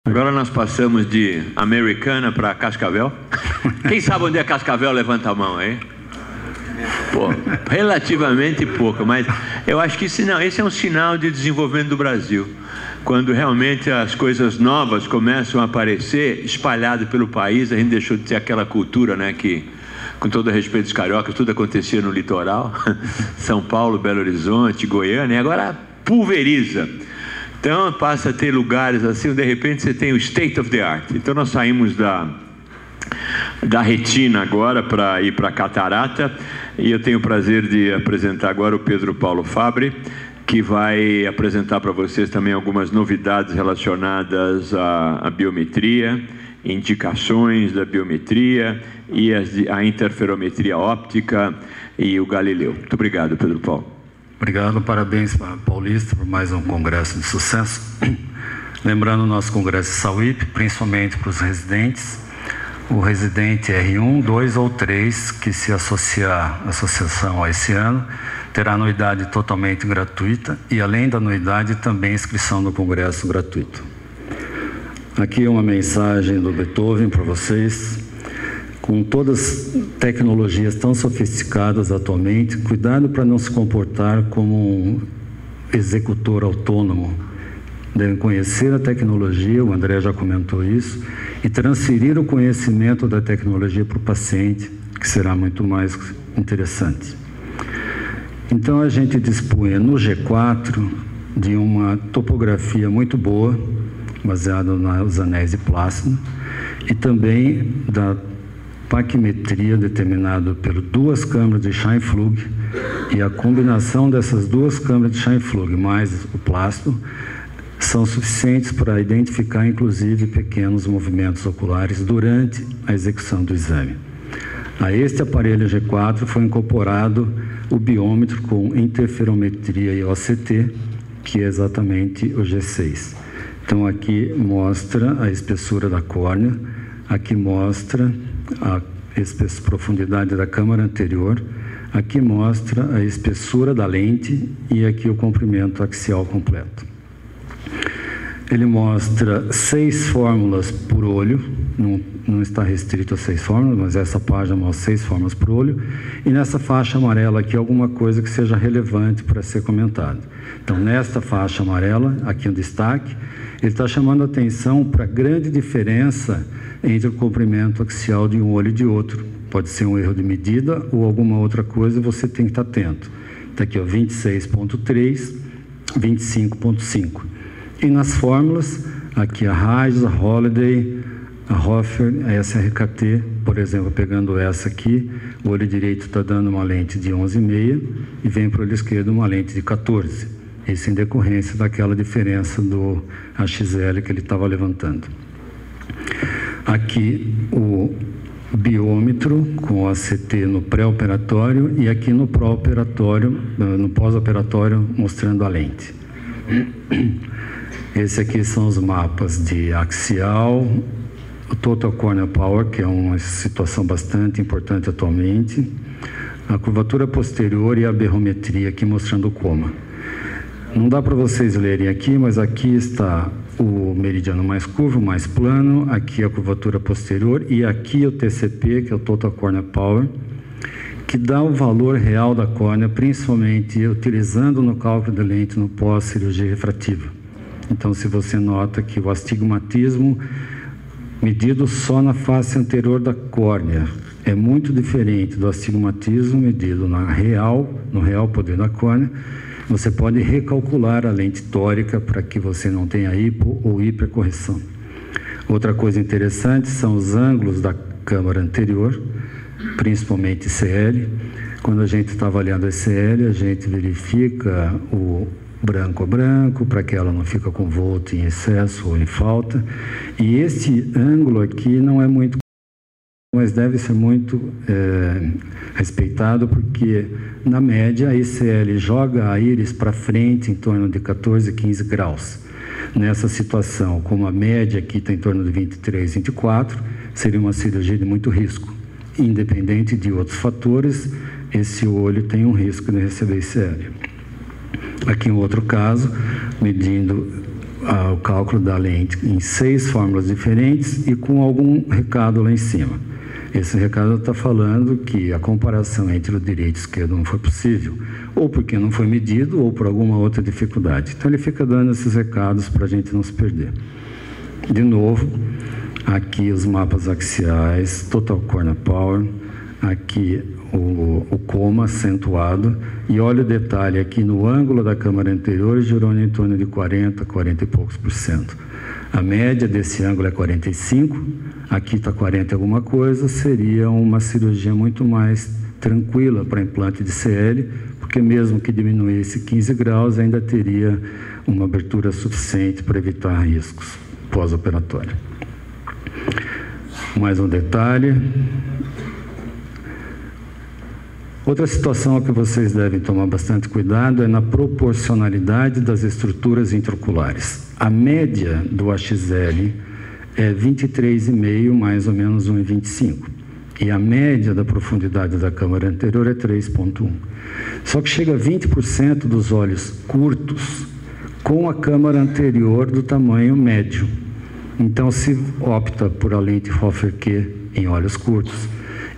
Agora nós passamos de Americana para Cascavel. Quem sabe onde é Cascavel, levanta a mão aí. Pô, relativamente pouco, mas eu acho que esse é um sinal de desenvolvimento do Brasil. Quando realmente as coisas novas começam a aparecer espalhadas pelo país, a gente deixou de ter aquela cultura, né, que, com todo respeito aos cariocas, tudo acontecia no litoral, São Paulo, Belo Horizonte, Goiânia, e agora pulveriza. Então passa a ter lugares assim, de repente você tem o state of the art. Então nós saímos da retina agora para ir para a catarata, e eu tenho o prazer de apresentar agora o Pedro Paulo Fabbri, que vai apresentar para vocês também algumas novidades relacionadas à biometria, indicações da biometria e a interferometria óptica e o Galileu. Muito obrigado, Pedro Paulo. Obrigado, parabéns para a Paulista por mais um congresso de sucesso. Lembrando o nosso congresso de SAUIP, principalmente para os residentes, o residente R1, 2 ou 3 que se associar à associação esse ano, terá anuidade totalmente gratuita e, além da anuidade, também inscrição no congresso gratuito. Aqui uma mensagem do Beethoven para vocês. Com todas as tecnologias tão sofisticadas atualmente, cuidado para não se comportar como um executor autônomo. Devem conhecer a tecnologia, o André já comentou isso, e transferir o conhecimento da tecnologia para o paciente, que será muito mais interessante. Então a gente dispunha no G4 de uma topografia muito boa, baseada nos anéis de Plácido, e também da paquimetria determinado por 2 câmeras de Scheimpflug, e a combinação dessas 2 câmeras de Scheimpflug mais o Plácido são suficientes para identificar inclusive pequenos movimentos oculares durante a execução do exame. A este aparelho G4 foi incorporado o biômetro com interferometria e OCT, que é exatamente o G6. Então aqui mostra a espessura da córnea, aqui mostra a profundidade da câmara anterior, aqui mostra a espessura da lente e aqui o comprimento axial completo. Ele mostra 6 fórmulas por olho, não está restrito a 6 fórmulas, mas essa página mostra 6 fórmulas por olho, e nessa faixa amarela aqui alguma coisa que seja relevante para ser comentado. Então, nesta faixa amarela, aqui um destaque, ele está chamando a atenção para a grande diferença entre o comprimento axial de um olho e de outro. Pode ser um erro de medida ou alguma outra coisa, você tem que estar atento. Está aqui, 26.3, 25.5. E nas fórmulas, aqui a Raiz, a Holiday, a Hoffer, a SRKT, por exemplo, pegando essa aqui, o olho direito está dando uma lente de 11,5 e vem para o olho esquerdo uma lente de 14. Isso em decorrência daquela diferença do HL que ele estava levantando. Aqui o biômetro com o ACT no pré-operatório e aqui no pró-operatório, no pós-operatório, mostrando a lente. Esse aqui são os mapas de axial, o Total Corneal Power, que é uma situação bastante importante atualmente, a curvatura posterior e a berrometria aqui mostrando o coma. Não dá para vocês lerem aqui, mas aqui está o meridiano mais curvo, mais plano, aqui a curvatura posterior e aqui o TCP, que é o Total Corneal Power, que dá o valor real da córnea, principalmente utilizando no cálculo da lente no pós-cirurgia refrativa. Então, se você nota que o astigmatismo medido só na face anterior da córnea é muito diferente do astigmatismo medido no real poder da córnea, você pode recalcular a lente tórica para que você não tenha hipo ou hipercorreção. Outra coisa interessante são os ângulos da câmara anterior, principalmente CL. Quando a gente está avaliando a CL, a gente verifica o branco a branco, para que ela não fique com volto em excesso ou em falta. E esse ângulo aqui não é muito, mas deve ser muito respeitado, porque na média a ICL joga a íris para frente em torno de 14, 15 graus. Nessa situação, como a média aqui está em torno de 23, 24, seria uma cirurgia de muito risco. Independente de outros fatores, esse olho tem um risco de receber ICL. Aqui um outro caso, medindo o cálculo da lente em 6 fórmulas diferentes e com algum recado lá em cima. Esse recado está falando que a comparação entre o direito e o esquerdo não foi possível, ou porque não foi medido, ou por alguma outra dificuldade. Então ele fica dando esses recados para a gente não se perder. De novo, aqui os mapas axiais, Total Corner Power, aqui o coma acentuado, e olha o detalhe, aqui no ângulo da câmara anterior girou em torno de 40 e poucos por cento. A média desse ângulo é 45, aqui está 40 e alguma coisa, seria uma cirurgia muito mais tranquila para implante de CL, porque mesmo que diminuísse 15 graus, ainda teria uma abertura suficiente para evitar riscos pós-operatório. Mais um detalhe. Outra situação que vocês devem tomar bastante cuidado é na proporcionalidade das estruturas intraoculares. A média do AXL é 23,5, mais ou menos 1,25. E a média da profundidade da câmara anterior é 3,1. Só que chega a 20% dos olhos curtos com a câmara anterior do tamanho médio. Então, se opta por a lente Hoffer-Q em olhos curtos,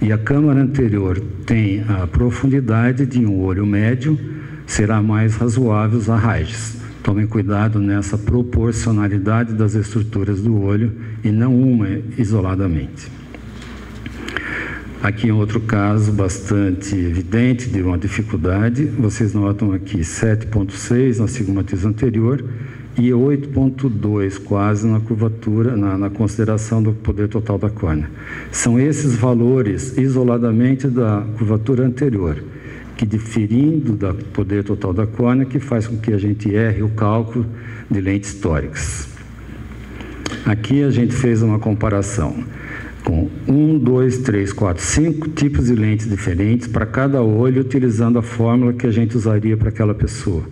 e a câmara anterior tem a profundidade de um olho médio, será mais razoável usar raios. Tomem cuidado nessa proporcionalidade das estruturas do olho e não uma isoladamente. Aqui outro caso bastante evidente de uma dificuldade. Vocês notam aqui 7,6 na astigmatismo anterior e 8,2 quase na curvatura, na consideração do poder total da córnea. São esses valores isoladamente da curvatura anterior, que diferindo do poder total da córnea, que faz com que a gente erre o cálculo de lentes tóricas. Aqui a gente fez uma comparação com 1, 2, 3, 4, 5 tipos de lentes diferentes para cada olho, utilizando a fórmula que a gente usaria para aquela pessoa.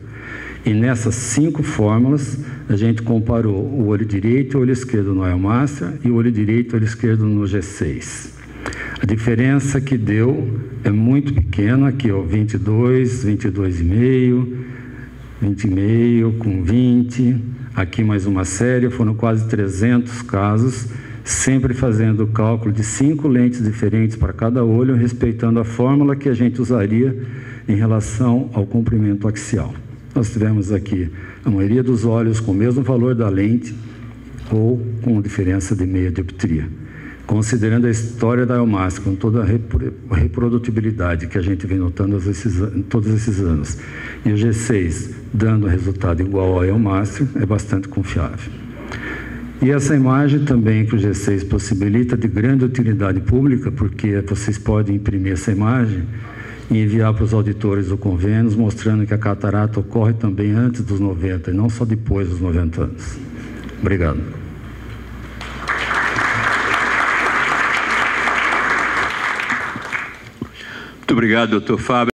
E nessas 5 fórmulas, a gente comparou o olho direito e o olho esquerdo no Iomaster e o olho direito e o olho esquerdo no G6. A diferença que deu é muito pequena, aqui ó, 22, 22,5, 20,5 com 20, aqui mais uma série, foram quase 300 casos, sempre fazendo o cálculo de 5 lentes diferentes para cada olho, respeitando a fórmula que a gente usaria em relação ao comprimento axial. Nós tivemos aqui a maioria dos olhos com o mesmo valor da lente ou com diferença de meia dioptria. Considerando a história da Iomaster, com toda a reprodutibilidade que a gente vem notando todos esses anos, e o G6 dando resultado igual ao Iomaster, é bastante confiável. E essa imagem também que o G6 possibilita de grande utilidade pública, porque vocês podem imprimir essa imagem e enviar para os auditores do convênio, mostrando que a catarata ocorre também antes dos 90 e não só depois dos 90 anos. Obrigado. Muito obrigado, Dr. Fábio.